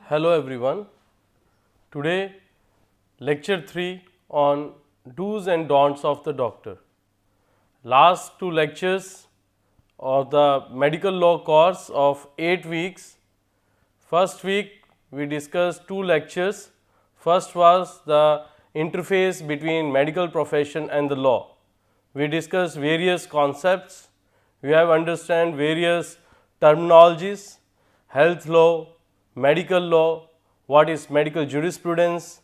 Hello everyone. Today lecture 3 on do's and don'ts of the doctor. Last two lectures of the medical law course of 8 weeks. First week we discussed two lectures. First was the interface between medical profession and the law. We discussed various concepts. We have understand various terminologies, health law, medical law, what is medical jurisprudence,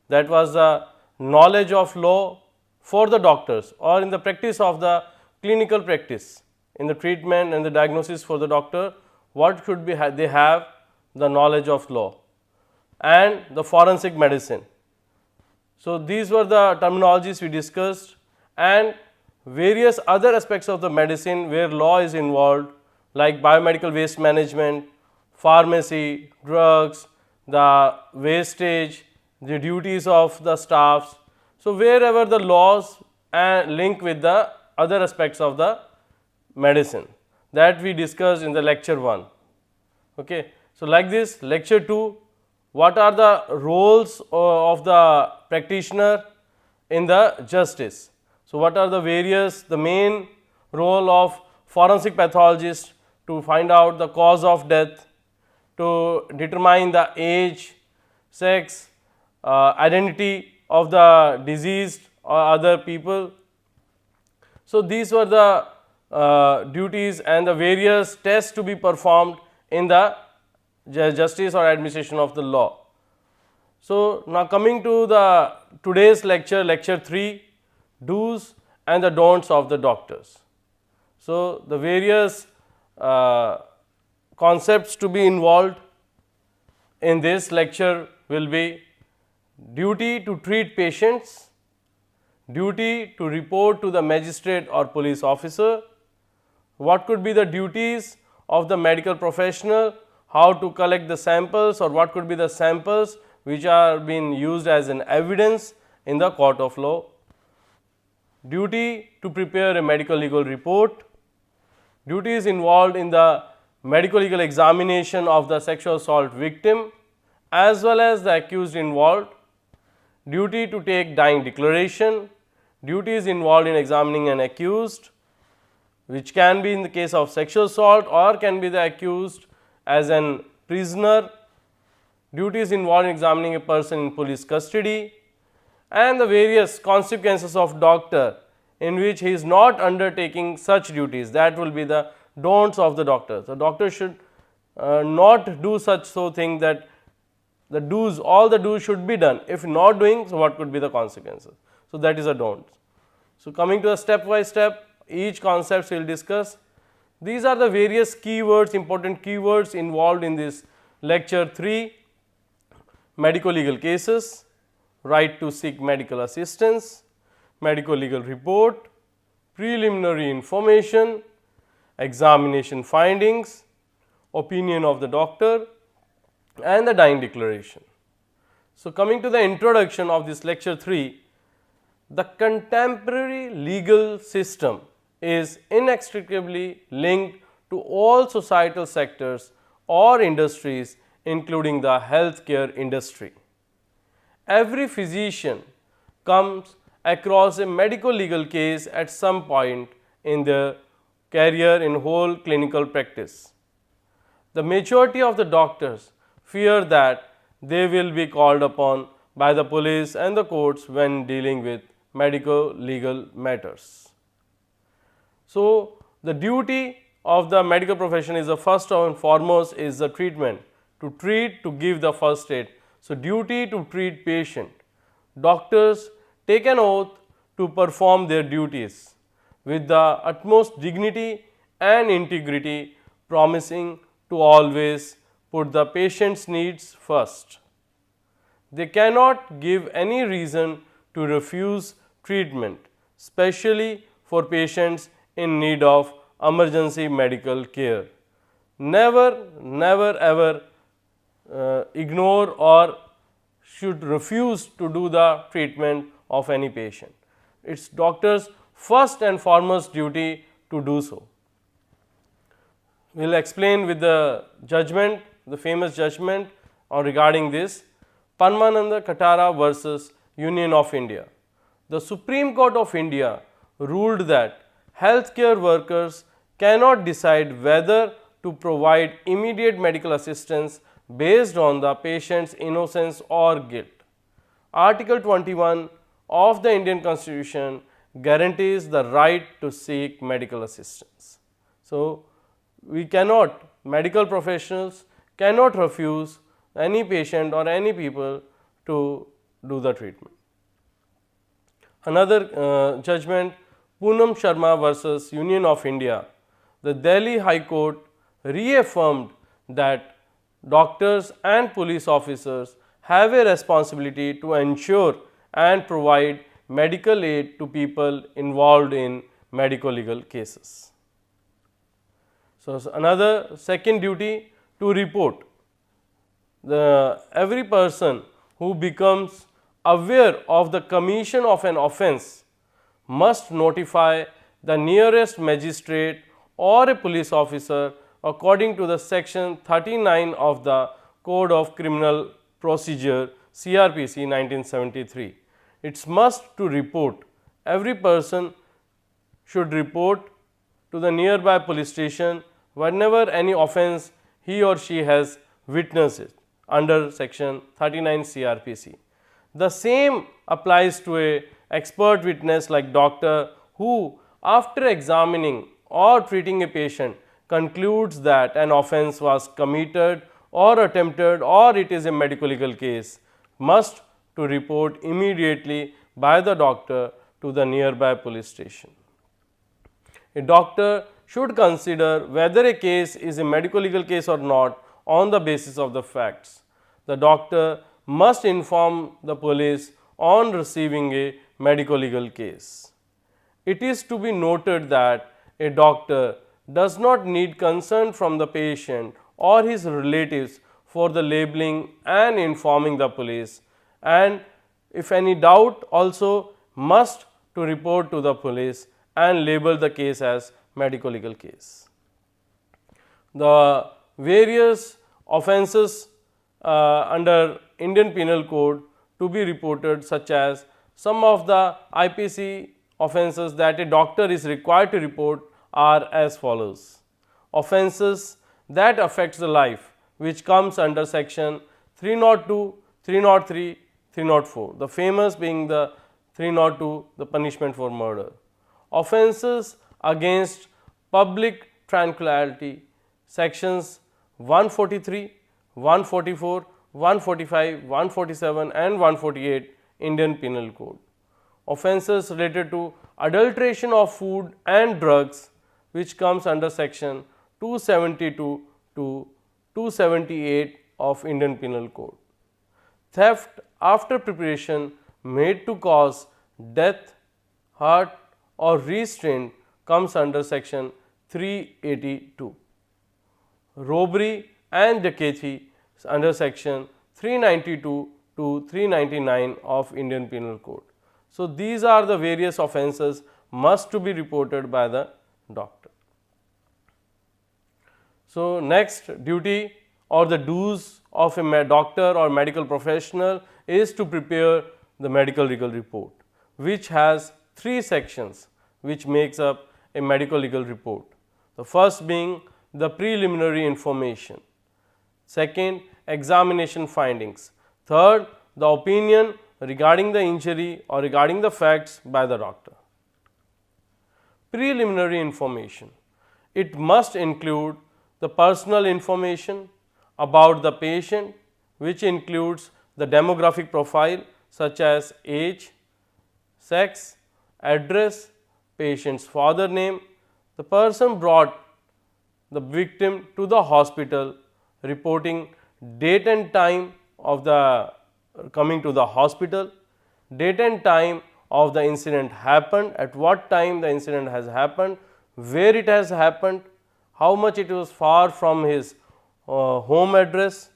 that was the knowledge of law for the doctors or in the practice of the clinical practice, in the treatment and the diagnosis for the doctor, what should be they have the knowledge of law and the forensic medicine. So, these were the terminologies we discussed and various other aspects of the medicine where law is involved, like biomedical waste management, pharmacy, drugs, the wastage, the duties of the staffs. So, wherever the laws link with the other aspects of the medicine, that we discussed in the lecture 1. Okay. So, like this lecture 2, what are the roles of the practitioner in the justice? So, what are the main role of forensic pathologist to find out the cause of death, to determine the age, sex, identity of the deceased or other people. So, these were the duties and the various tests to be performed in the justice or administration of the law. So, now coming to the today's lecture, lecture 3, do's and the don'ts of the doctors. So, the various concepts to be involved in this lecture will be duty to treat patients, duty to report to the magistrate or police officer, what could be the duties of the medical professional, how to collect the samples or what could be the samples which are being used as an evidence in the court of law, duty to prepare a medical legal report, duties involved in the medical legal examination of the sexual assault victim as well as the accused involved, duty to take dying declaration, duties involved in examining an accused, which can be in the case of sexual assault or can be the accused as an prisoner, duties involved in examining a person in police custody, and the various consequences of doctor in which he is not undertaking such duties, that will be the don'ts of the doctor. The doctor should not do such thing that the do's, all the do's should be done. If not doing, so what could be the consequences? So, that is a don't. So, coming to a step by step, each concept we will discuss. These are the various keywords, important keywords involved in this lecture 3, medico legal cases, right to seek medical assistance, medico legal report, preliminary information, examination findings, opinion of the doctor and the dying declaration. So, coming to the introduction of this lecture 3, the contemporary legal system is inextricably linked to all societal sectors or industries, including the healthcare industry. Every physician comes across a medico legal case at some point in their career in whole clinical practice. The majority of the doctors fear that they will be called upon by the police and the courts when dealing with medico legal matters. So, the duty of the medical profession is the first and foremost is the treatment, to treat, to give the first aid. So, duty to treat patient. Doctors take an oath to perform their duties with the utmost dignity and integrity, promising to always put the patient's needs first. They cannot give any reason to refuse treatment, especially for patients in need of emergency medical care. Never ever ignore or should refuse to do the treatment of any patient. It is doctor's first and foremost duty to do so. We will explain with the judgment, the famous judgment regarding this, Parmananda Katara versus Union of India. The Supreme Court of India ruled that healthcare workers cannot decide whether to provide immediate medical assistance based on the patient's innocence or guilt. Article 21 of the Indian Constitution guarantees the right to seek medical assistance. So, medical professionals cannot refuse any patient or any people to do the treatment. Another judgment, Poonam Sharma versus Union of India. The Delhi High Court reaffirmed that doctors and police officers have a responsibility to ensure and provide medical aid to people involved in medico legal cases. So, another second duty, to report. Every person who becomes aware of the commission of an offence must notify the nearest magistrate or a police officer according to the section 39 of the Code of Criminal Procedure CRPC 1973. It's must to report. Every person should report to the nearby police station whenever any offence he or she has witnessed it under section 39 CRPC. The same applies to a expert witness like doctor who, after examining or treating a patient, concludes that an offence was committed or attempted or it is a medico legal case, must to report immediately by the doctor to the nearby police station. A doctor should consider whether a case is a medico legal case or not on the basis of the facts. The doctor must inform the police on receiving a medico legal case. It is to be noted that a doctor does not need consent from the patient or his relatives for the labeling and informing the police, and if any doubt also must to report to the police and label the case as medico legal case. The various offences under Indian Penal Code to be reported, such as some of the IPC offences that a doctor is required to report are as follows. Offences that affects the life, which comes under section 302, 303, 304, the famous being the 302, the punishment for murder. Offences against public tranquility, sections 143, 144, 145, 147 and 148 Indian Penal Code. Offences related to adulteration of food and drugs, which comes under section 272 to 278 of Indian Penal Code. Theft after preparation made to cause death, hurt or restraint comes under section 382. Robbery and dacoity under section 392 to 399 of Indian Penal Code. So, these are the various offences must to be reported by the doctor. So, next duty or the dues of a doctor or medical professional is to prepare the medical legal report, which has 3 sections which makes up a medical legal report. The first being the preliminary information, second examination findings, third the opinion regarding the injury or regarding the facts by the doctor. Preliminary information, it must include the personal information about the patient, which includes the demographic profile such as age, sex, address, patient's father name, the person brought the victim to the hospital, reporting date and time of the coming to the hospital, date and time of the incident happened, at what time the incident has happened, where it has happened, how much it was far from his home address,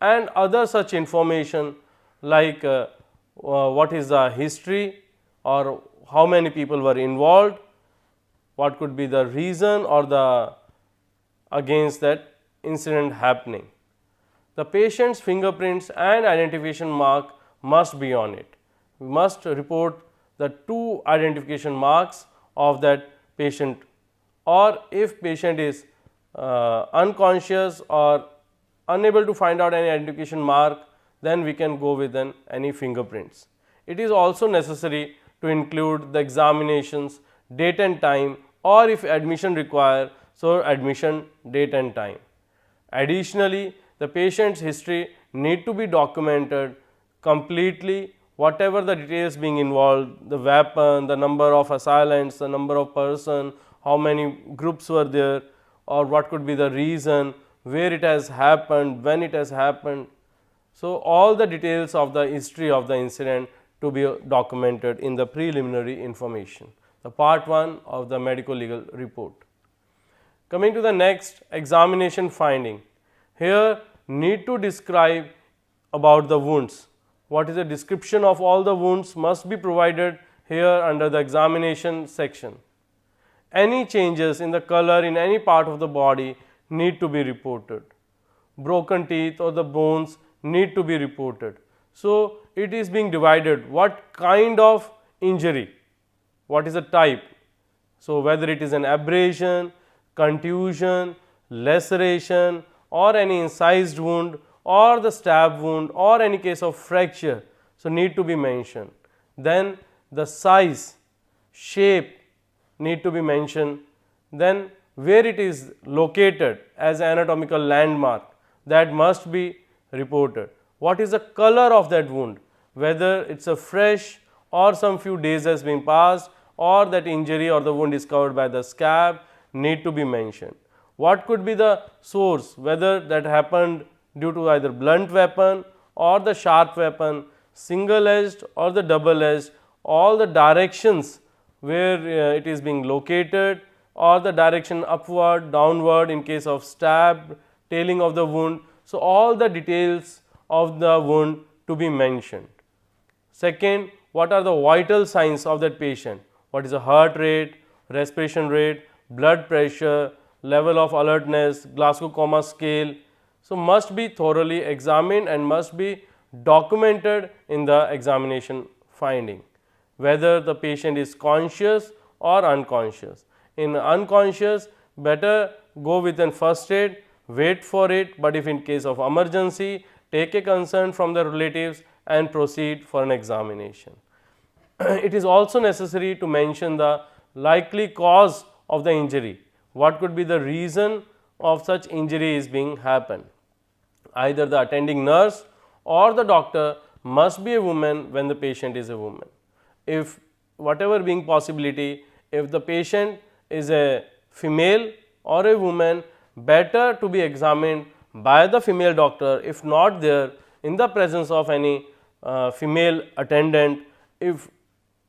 and other such information like what is the history or how many people were involved, what could be the reason or the against that incident happening. the patient's fingerprints and identification mark must be on it. We must report the 2 identification marks of that patient, or if patient is unconscious or unable to find out any identification mark, then we can go with any fingerprints. It is also necessary to include the examinations date and time, or if admission require, so admission date and time. Additionally, the patient's history need to be documented completely, whatever the details being involved, the weapon, the number of assailants, the number of person, how many groups were there, or what could be the reason, where it has happened, when it has happened. So, all the details of the history of the incident to be documented in the preliminary information, the part 1 of the medico legal report. Coming to the next, examination finding. Here need to describe about the wounds. What is the description of all the wounds must be provided here under the examination section. Any changes in the color in any part of the body need to be reported. Broken teeth or the bones need to be reported. So, it is being divided what kind of injury, what is the type. So, whether it is an abrasion, contusion, laceration, or any incised wound, or the stab wound, or any case of fracture, so need to be mentioned. Then the size, shape need to be mentioned. Then where it is located as anatomical landmark, that must be reported. What is the color of that wound, whether it is a fresh or some few days has been passed, or that injury or the wound is covered by the scab, need to be mentioned. What could be the source, whether that happened due to either blunt weapon or the sharp weapon, single edged or the double edged, all the directions where it is being located, or the direction upward, downward in case of stab, tailing of the wound. So, all the details of the wound to be mentioned. Second, what are the vital signs of that patient? What is the heart rate, respiration rate, blood pressure, level of alertness, Glasgow Coma scale. So, must be thoroughly examined and must be documented in the examination finding, whether the patient is conscious or unconscious. In unconscious, better go with an first aid, wait for it, but if in case of emergency, take a consent from the relatives and proceed for an examination. It is also necessary to mention the likely cause of the injury. What could be the reason of such injury is being happened? Either the attending nurse or the doctor must be a woman when the patient is a woman. If whatever being possibility, if the patient is a female or a woman, better to be examined by the female doctor, if not there in the presence of any female attendant. If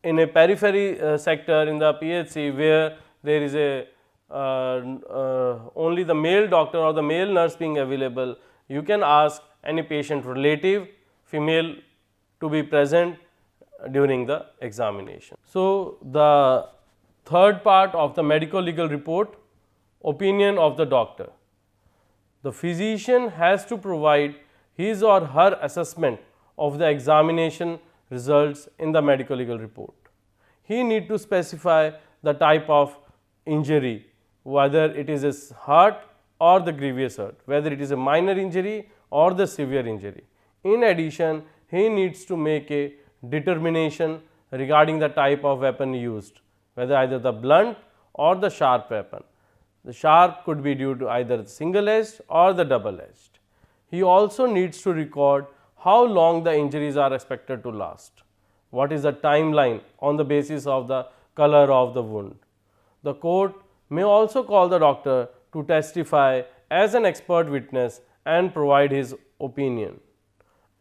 in a periphery sector in the PHC where there is a only the male doctor or the male nurse being available, you can ask any patient relative female to be present during the examination. So, the third part of the medico legal report, opinion of the doctor. The physician has to provide his or her assessment of the examination results in the medico legal report. He need to specify the type of injury, whether it is a hurt or the grievous hurt, whether it is a minor injury or the severe injury. In addition, he needs to make a determination regarding the type of weapon used, whether either the blunt or the sharp weapon. The sharp could be due to either the single edged or the double edged. He also needs to record how long the injuries are expected to last, what is the timeline on the basis of the color of the wound. The court may also call the doctor to testify as an expert witness and provide his opinion.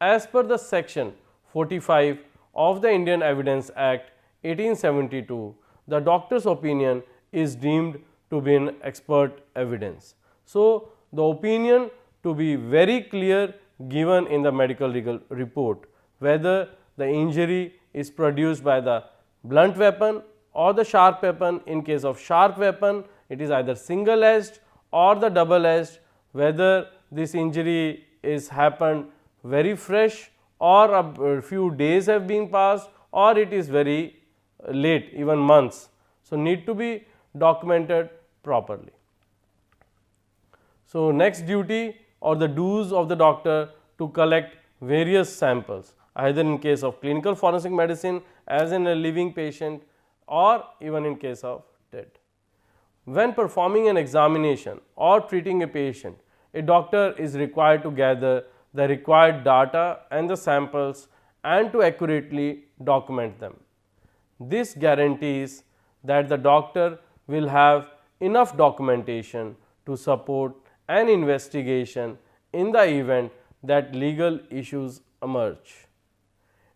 As per the section 45 of the Indian Evidence Act 1872, the doctor's opinion is deemed to be an expert evidence. So, the opinion to be very clear given in the medical legal report, whether the injury is produced by the blunt weapon or the sharp weapon. In case of sharp weapon, it is either single edged or the double edged, whether this injury is happened very fresh, or a few days have been passed, or it is very late, even months. So, need to be documented properly. So, next duty or the dues of the doctor to collect various samples, either in case of clinical forensic medicine as in a living patient, or even in case of dead. When performing an examination or treating a patient, a doctor is required to gather the required data and the samples and to accurately document them. This guarantees that the doctor will have enough documentation to support an investigation in the event that legal issues emerge.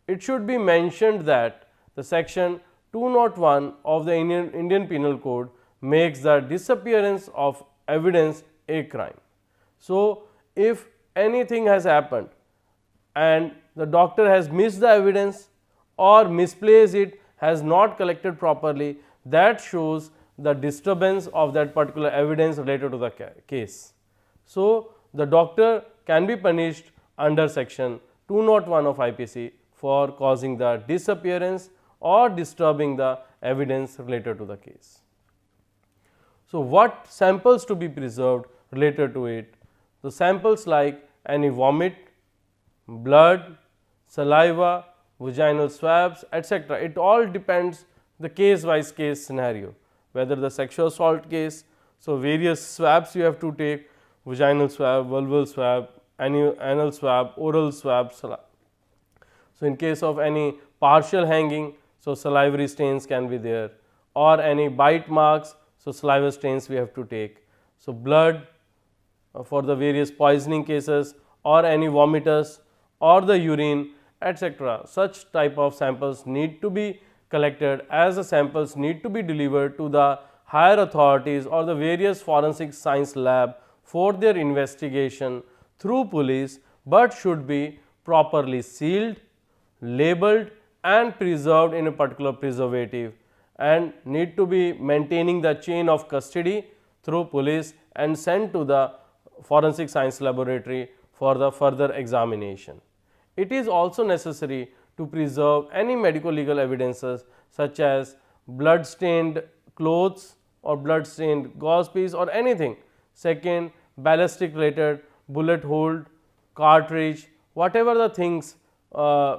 It should be mentioned that the section 201 of the Indian Penal Code makes the disappearance of evidence a crime. So, if anything has happened and the doctor has missed the evidence or misplaced it, has not collected properly, that shows the disturbance of that particular evidence related to the case. So, the doctor can be punished under section 201 of IPC for causing the disappearance or disturbing the evidence related to the case. So, what samples to be preserved related to it? The samples like any vomit, blood, saliva, vaginal swabs, etc. It all depends the case wise case scenario, whether the sexual assault case. So, various swabs you have to take: vaginal swab, vulval swab, anal swab, oral swab. So, in case of any partial hanging, so salivary stains can be there, or any bite marks, so saliva stains we have to take. So, blood for the various poisoning cases, or any vomitus, or the urine, etc. Such type of samples need to be collected, as the samples need to be delivered to the higher authorities or the various forensic science lab for their investigation through police, but should be properly sealed, labeled and preserved in a particular preservative, and need to be maintaining the chain of custody through police and sent to the forensic science laboratory for the further examination. It is also necessary to preserve any medico legal evidences such as blood stained clothes or blood stained gauze piece or anything. Second, ballistic related bullet hole, cartridge, whatever the things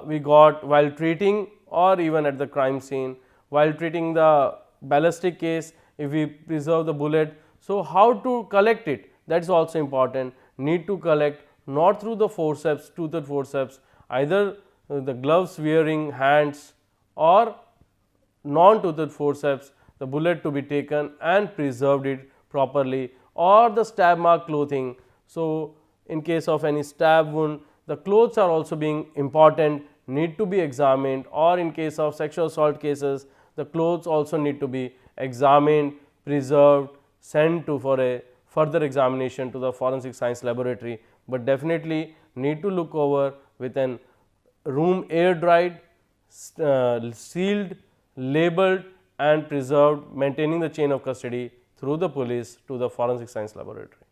we got while treating or even at the crime scene. While treating the ballistic case, if we preserve the bullet, so how to collect it, that is also important. Need to collect not through the forceps, toothed forceps, either the gloves wearing hands or non-toothed forceps, the bullet to be taken and preserved it properly, or the stab mark clothing. So, in case of any stab wound, the clothes are also being important, need to be examined, or in case of sexual assault cases, the clothes also need to be examined, preserved, sent to for a further examination to the forensic science laboratory, but definitely need to look over with an room air dried, sealed, labeled and preserved, maintaining the chain of custody through the police to the forensic science laboratory.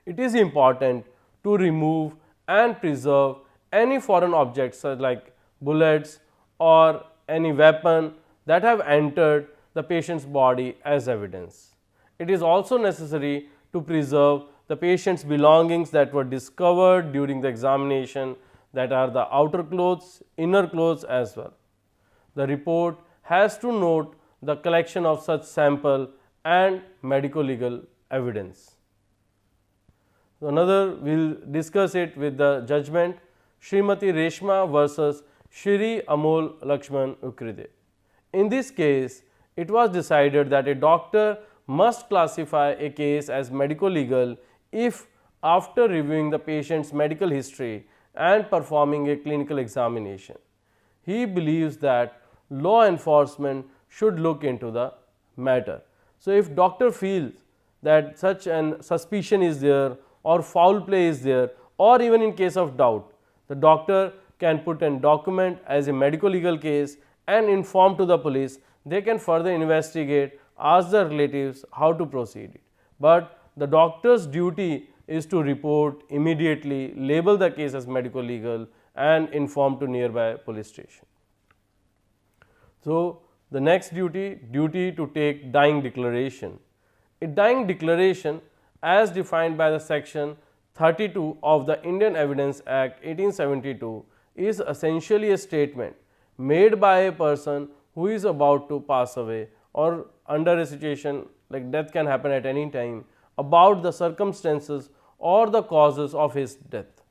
It is important to remove and preserve any foreign objects such like bullets or any weapon that have entered the patient's body as evidence. It is also necessary to preserve the patient's belongings that were discovered during the examination, that are the outer clothes, inner clothes as well. The report has to note the collection of such sample and medico legal evidence. Another we will discuss it with the judgment Srimati Reshma versus Shri Amol Lakshman Ukride. In this case, it was decided that a doctor must classify a case as medico legal if, after reviewing the patient's medical history and performing a clinical examination, he believes that law enforcement should look into the matter. So, if doctor feels that such an suspicion is there or foul play is there, or even in case of doubt, the doctor can put a document as a medico legal case and inform to the police. They can further investigate, ask the relatives how to proceed it. But the doctor's duty is to report immediately, label the case as medico legal and inform to nearby police station. So, the next duty to take dying declaration. A dying declaration as defined by the section 32 of the Indian Evidence Act 1872 is essentially a statement made by a person who is about to pass away or under a situation like death can happen at any time about the circumstances or the causes of his death.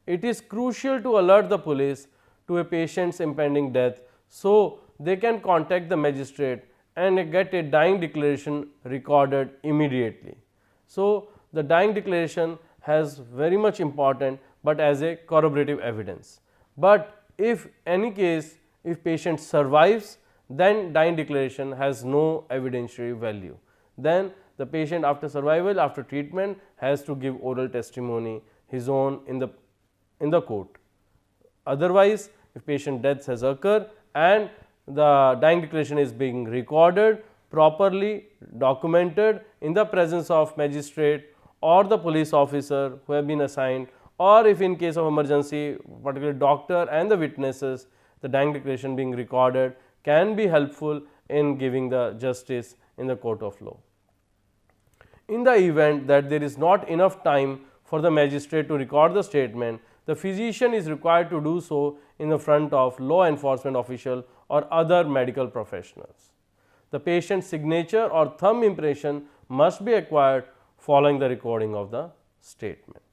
It is crucial to alert the police to a patient's impending death so they can contact the magistrate and get a dying declaration recorded immediately. So, the dying declaration has very much important, but as a corroborative evidence. But if any case, if patient survives, then dying declaration has no evidentiary value. Then the patient after survival, after treatment has to give oral testimony his own in the court. Otherwise, if patient death has occurred and the dying declaration is being recorded, properly documented in the presence of magistrate or the police officer who have been assigned, or if in case of emergency particularly doctor and the witnesses, the dying declaration being recorded can be helpful in giving the justice in the court of law. In the event that there is not enough time for the magistrate to record the statement, the physician is required to do so in the front of law enforcement official or other medical professionals. The patient's signature or thumb impression must be acquired following the recording of the statement.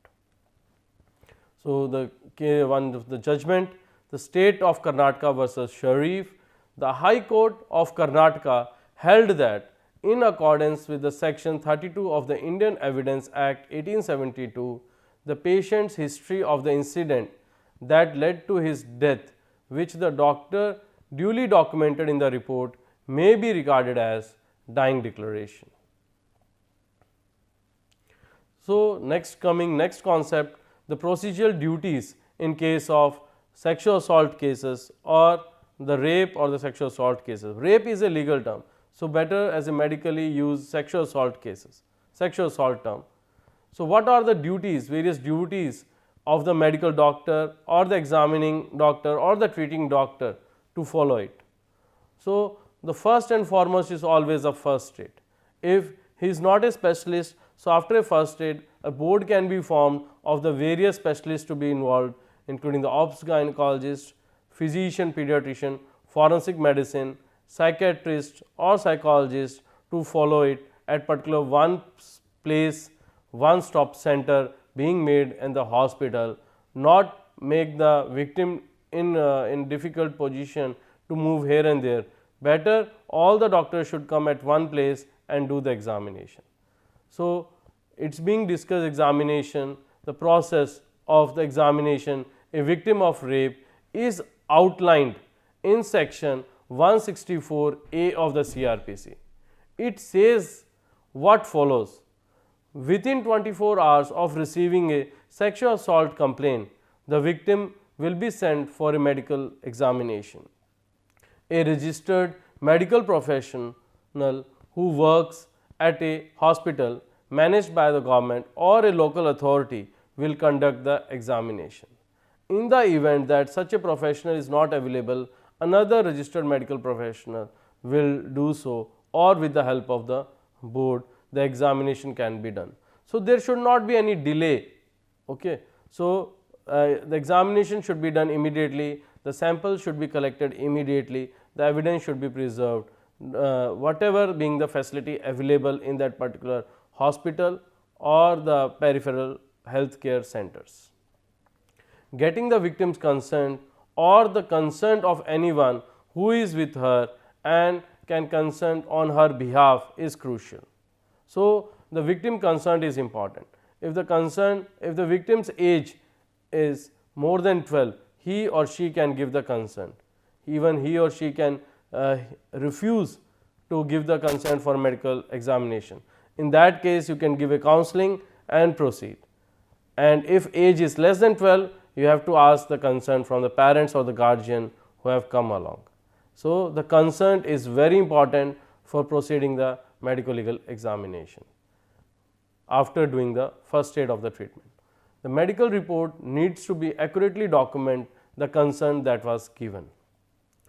So, the judgment, the state of Karnataka versus Sharif, the High Court of Karnataka held that in accordance with the section 32 of the Indian Evidence Act 1872, the patient's history of the incident that led to his death, which the doctor duly documented in the report, may be regarded as dying declaration. So, next concept, the procedural duties in case of sexual assault cases or the rape or the sexual assault cases. Rape is a legal term, so better as a medically used sexual assault cases, sexual assault term. So, what are the duties, various duties of the medical doctor or the examining doctor or the treating doctor to follow it? So, the first and foremost is always a first aid. If he is not a specialist, so after a first aid, a board can be formed of the various specialists to be involved, including the obs gynecologist, physician, pediatrician, forensic medicine, psychiatrist or psychologist to follow it at particular one place, one stop center being made in the hospital, not make the victim in difficult position to move here and there. Better all the doctors should come at one place and do the examination. So, it is being discussed examination, the process of the examination, a victim of rape is outlined in section 164A of the CRPC. It says what follows: within 24 hours of receiving a sexual assault complaint, the victim will be sent for a medical examination. A registered medical professional who works at a hospital managed by the government or a local authority will conduct the examination. In the event that such a professional is not available, another registered medical professional will do so, or with the help of the board the examination can be done. So, there should not be any delay. Okay. So, the examination should be done immediately, the sample should be collected immediately, the evidence should be preserved, whatever being the facility available in that particular hospital or the peripheral healthcare centers. Getting the victim's consent or the consent of anyone who is with her and can consent on her behalf is crucial. So, the victim consent is important. If the victim's age is more than 12, he or she can give the consent. Even he or she can refuse to give the consent for medical examination. In that case, you can give a counseling and proceed. And if age is less than 12, you have to ask the consent from the parents or the guardian who have come along. So, the consent is very important for proceeding the medico legal examination. after doing the first aid of the treatment. The medical report needs to be accurately document the consent that was given.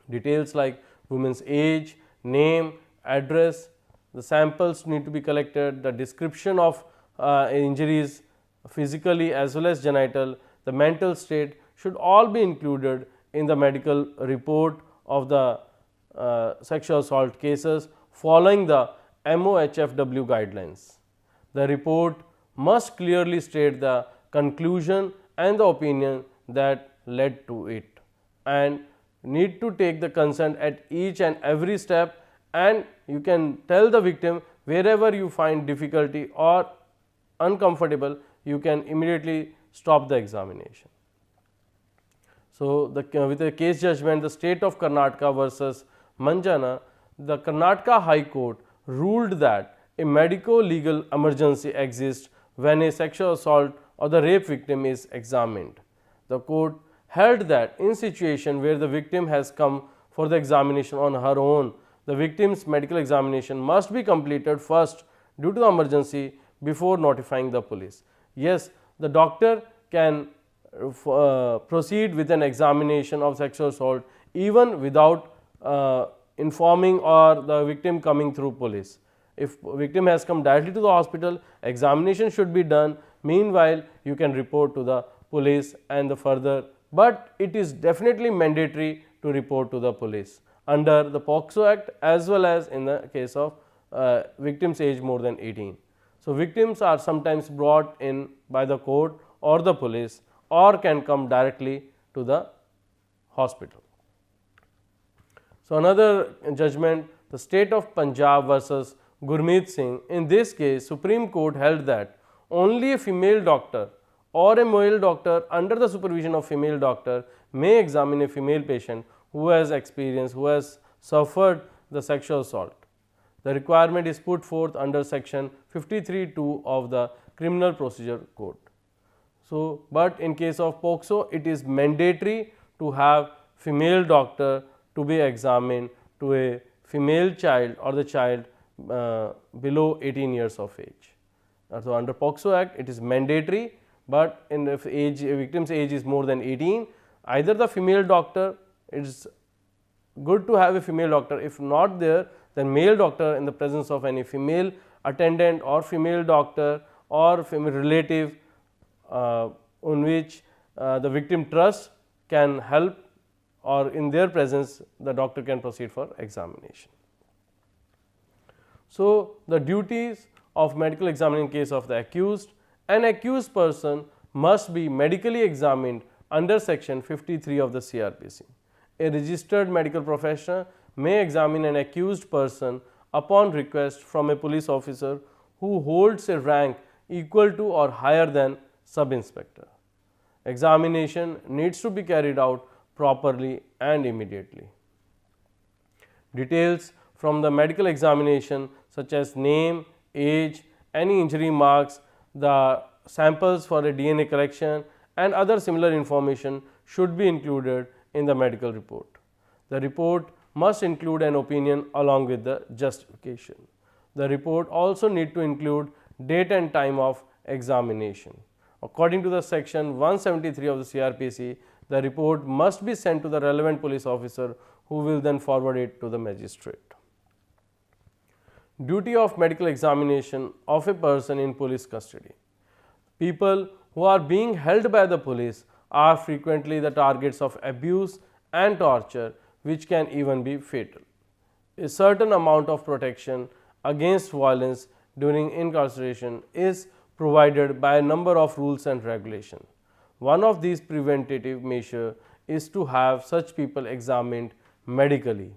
Details like woman's age, name, address, the samples need to be collected, the description of injuries physically as well as genital, the mental state should all be included in the medical report of the sexual assault cases following the MOHFW guidelines. The report must clearly state the conclusion and the opinion that led to it, and need to take the consent at each and every step, and you can tell the victim wherever you find difficulty or uncomfortable, you can immediately stop the examination. So, with the case judgment, the state of Karnataka versus Manjana, the Karnataka High Court ruled that a medico-legal emergency exists when a sexual assault or the rape victim is examined. The court held that in situation where the victim has come for the examination on her own, the victim's medical examination must be completed first due to the emergency before notifying the police. Yes, the doctor can proceed with an examination of sexual assault even without informing or the victim coming through police. If victim has come directly to the hospital, examination should be done. Meanwhile, you can report to the police and the further, but it is definitely mandatory to report to the police under the POCSO Act as well as in the case of victims age more than 18. So, victims are sometimes brought in by the court or the police or can come directly to the hospital. So, another judgment, the state of Punjab versus Gurmeet Singh. In this case, Supreme Court held that only a female doctor or a male doctor under the supervision of female doctor may examine a female patient who has experienced, who has suffered the sexual assault. The requirement is put forth under section 53(2) of the Criminal Procedure Code. So, but in case of POCSO, it is mandatory to have female doctor to be examined to a female child or the child below 18 years of age. So, under POCSO Act, it is mandatory, but in if age victim's age is more than 18, either the female doctor, it is good to have a female doctor. If not there, then male doctor in the presence of any female attendant or female doctor or female relative on which the victim trusts can help, or in their presence the doctor can proceed for examination. So, the duties of medical examining in case of the accused, an accused person must be medically examined under section 53 of the CRPC. A registered medical professional may examine an accused person upon request from a police officer who holds a rank equal to or higher than sub-inspector. Examination needs to be carried out properly and immediately. Details from the medical examination such as name, age, any injury marks, the samples for a DNA collection and other similar information should be included in the medical report. The report must include an opinion along with the justification. The report also need to include date and time of examination. According to the section 173 of the CRPC, the report must be sent to the relevant police officer who will then forward it to the magistrate. Duty of medical examination of a person in police custody. People who are being held by the police are frequently the targets of abuse and torture, which can even be fatal. A certain amount of protection against violence during incarceration is provided by a number of rules and regulations. One of these preventative measures is to have such people examined medically.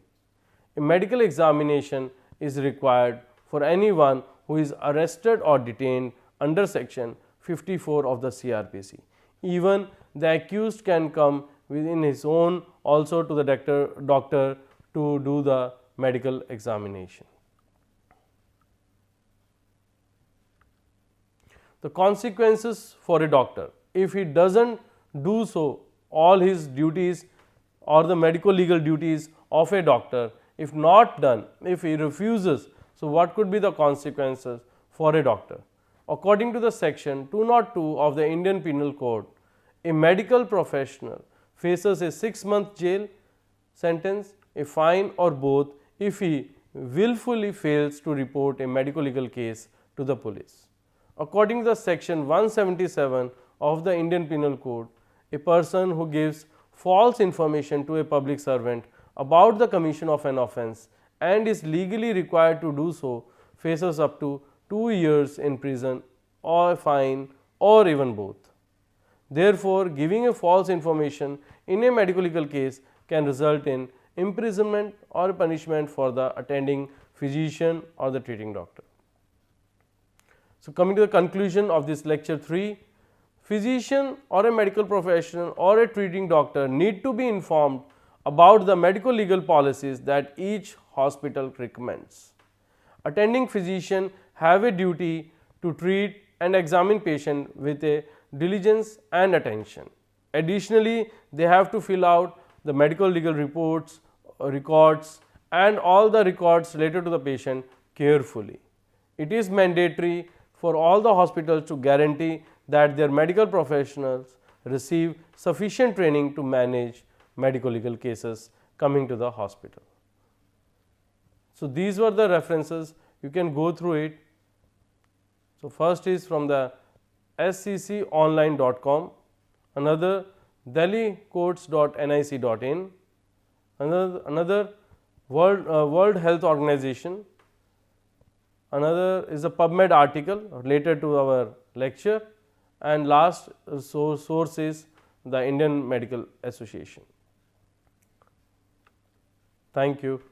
A medical examination is required for anyone who is arrested or detained under section 54 of the CRPC. Even the accused can come within his own also to the doctor to do the medical examination. The consequences for a doctor, if he does not do so all his duties or the medico legal duties of a doctor, if not done, if he refuses, so what could be the consequences for a doctor? According to the section 202 of the Indian Penal Code, a medical professional faces a 6-month jail sentence, a fine or both if he willfully fails to report a medical legal case to the police. According to the section 177 of the Indian Penal Code, a person who gives false information to a public servant about the commission of an offence and is legally required to do so faces up to 2 years in prison or fine or even both. Therefore, giving a false information in a medical legal case can result in imprisonment or punishment for the attending physician or the treating doctor. So, coming to the conclusion of this lecture 3, physician or a medical professional or a treating doctor need to be informed about the medical legal policies that each hospital recommends. Attending physician have a duty to treat and examine patient with a diligence and attention. Additionally, they have to fill out the medical legal reports, records and all the records related to the patient carefully. It is mandatory for all the hospitals to guarantee that their medical professionals receive sufficient training to manage medical legal cases coming to the hospital. So, these were the references, you can go through it. So, first is from the scconline.com, another delhicourts.nic.in, another World Health Organization, another is a PubMed article related to our lecture, and last source is the Indian Medical Association. Thank you.